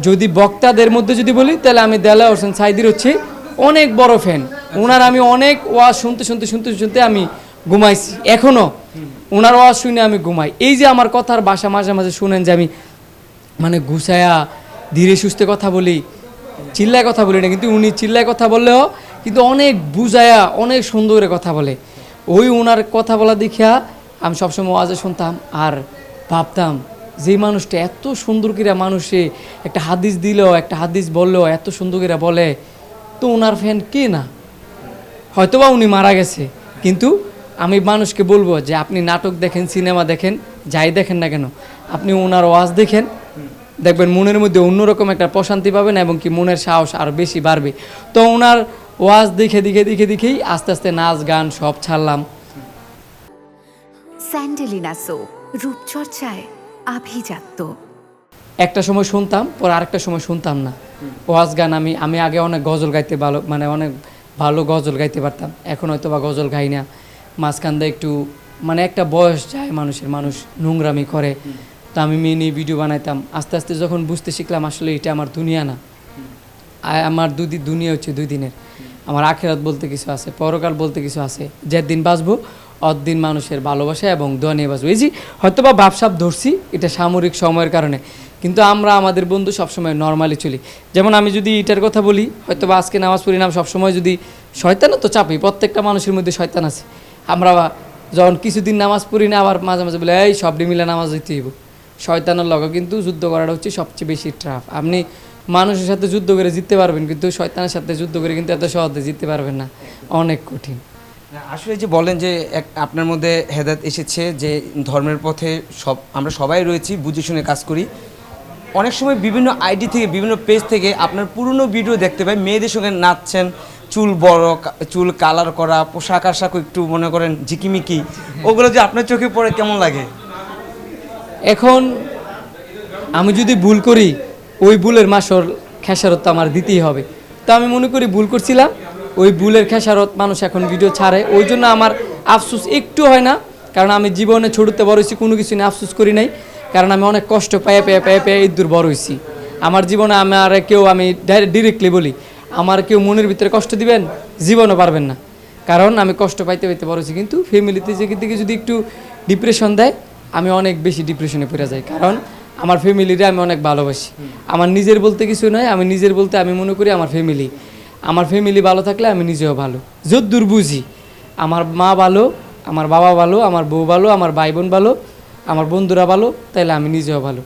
যদি বক্তাদের মধ্যে যদি বলি তাহলে আমি দেলাওয়ার হোসেন সাইদির হচ্ছে অনেক বড় ফ্যান। ওনার আমি অনেক ওয়াজ শুনতে আমি ঘুমাইছি, এখনও ওনার ওয়াজ শুনে আমি ঘুমাই। এই যে আমার কথার বাসা মাঝে মাঝে শুনেন যে আমি মানে গুছায়া ধীরে সুস্থে কথা বলি, চিল্লায় কথা বলি না, কিন্তু উনি চিল্লায় কথা বললেও কিন্তু অনেক বুঝায়া অনেক সুন্দর করে কথা বলে। ওই ওনার কথা বলা দেখিয়া আমি সবসময় ওয়াজে শুনতাম আর ভাবতাম যে মানুষটা এত সুন্দর করে মানুষে একটা হাদিস দিলেও একটা হাদিস বললেও এত সুন্দর করে বলে, তো ওনার ফ্যান কে না? হয়তোবা উনি মারা গেছে, কিন্তু আমি মানুষকে বলবো যে আপনি নাটক দেখেন, সিনেমা দেখেন, যাই দেখেন না কেন, আপনি ওনার ওয়াজ দেখেন, দেখবেন মনের মধ্যে অন্যরকম একটা প্রশান্তি পাবেন এবং কি মনের সাহস আরও বেশি বাড়বে। তো ওনার ওয়াজ দেখেই আস্তে আস্তে নাচ গান সব ছাড়লাম। স্যান্ডেলিনা সো, রূপচর্চায় আভিজাত্য। একটা সময় শুনতাম, পর আরেকটা সময় শুনতাম না ওয়াজ গান। আমি আগে অনেক গজল গাইতে ভালো, মানে অনেক ভালো গজল গাইতে পারতাম, এখন হয়তো বা গজল গাই না। মাঝখান দিয়ে একটু মানে একটা বয়স যায় মানুষের, মানুষ নোংরামি করে, তো আমি মিনি ভিডিও বানাইতাম। আস্তে আস্তে যখন বুঝতে শিখলাম আসলে এটা আমার দুনিয়া না, আমার দুনিয়া হচ্ছে 2 দিনের। আমার আখিরাত বলতে কিছু আছে, পরকাল বলতে কিছু আছে, যে দিন বাঁচবো অদিন মানুষের ভালোবাসা এবং দোয়া নিয়ে বাঁচবো। এই যে হয়তো বা ভাবসাব ধরছি এটা সাময়িক সময়ের কারণে, কিন্তু আমরা আমাদের বন্ধু সবসময় নর্মালি চলি। যেমন আমি যদি এটার কথা বলি, হয়তো বা আজকে নামাজ পড়ি না, সবসময় যদি শয়তানও তো চাপি, প্রত্যেকটা মানুষের মধ্যে শয়তান আছে। আমরা যখন কিছুদিন নামাজ পড়ি না, আবার মাঝে মাঝে বলে এই সব মিলে নামাজ দিতে হইব। শয়তানের লগে কিন্তু যুদ্ধ করাটা হচ্ছে সবচেয়ে বেশি টাফ। আপনি মানুষের সাথে যুদ্ধ করে জিততে পারবেন, কিন্তু শয়তানের সাথে যুদ্ধ করে কিন্তু এত সহজে জিততে পারবেন না, অনেক কঠিন। আসলে যে বলেন যে আপনার মধ্যে হেদায়েত এসেছে যে ধর্মের পথে আমরা সবাই রয়েছি, বুঝে শুনে কাজ করি। অনেক সময় বিভিন্ন আইডি থেকে, বিভিন্ন পেজ থেকে আপনার পুরনো ভিডিও দেখতে পাই, মেয়েদের সঙ্গে নাচছেন, চুল বড়, চুল কালার করা, পোশাক আশাক একটু মনে করেন ঝিকিমিকি, ওগুলো যে আপনার চোখে পড়ে কেমন লাগে? এখন আমি যদি ভুল করি, ওই ভুলের মাসর খেসারত আমার দিতেই হবে। তো আমি মনে করি ভুল করছিলাম, ওই ভুলের খেসারত মানুষ এখন ভিডিও ছাড়ে, ওই জন্য আমার আফসোস একটু হয় না। কারণ আমি জীবনে ছোটোতে বড় হয়েছি, কোনো কিছু নিয়ে আফসোস করি নাই, কারণ আমি অনেক কষ্ট পেয়ে এই দূর বড় হয়েছি। আমার জীবনে আমি ডিরেক্টলি বলি, আমার কেউ মনের ভিতরে কষ্ট দিবেন জীবনও পারবেন না, কারণ আমি কষ্ট পাইতে বড় হয়েছি। কিন্তু ফ্যামিলিতে থেকে যদি একটু ডিপ্রেশন দেয়, আমি অনেক বেশি ডিপ্রেশনে পড়ে যাই, কারণ আমার ফ্যামিলিরে আমি অনেক ভালোবাসি। আমার নিজের বলতে কিছু নয়, আমি নিজের বলতে আমি মনে করি আমার ফ্যামিলি ভালো থাকলে আমি নিজেও ভালো। যদ্দূর বুঝি আমার মা ভালো, আমার বাবা ভালো, আমার বউ ভালো, আমার ভাই বোন ভালো, আমার বন্ধুরা ভালো, তাইলে আমি নিজেও ভালো।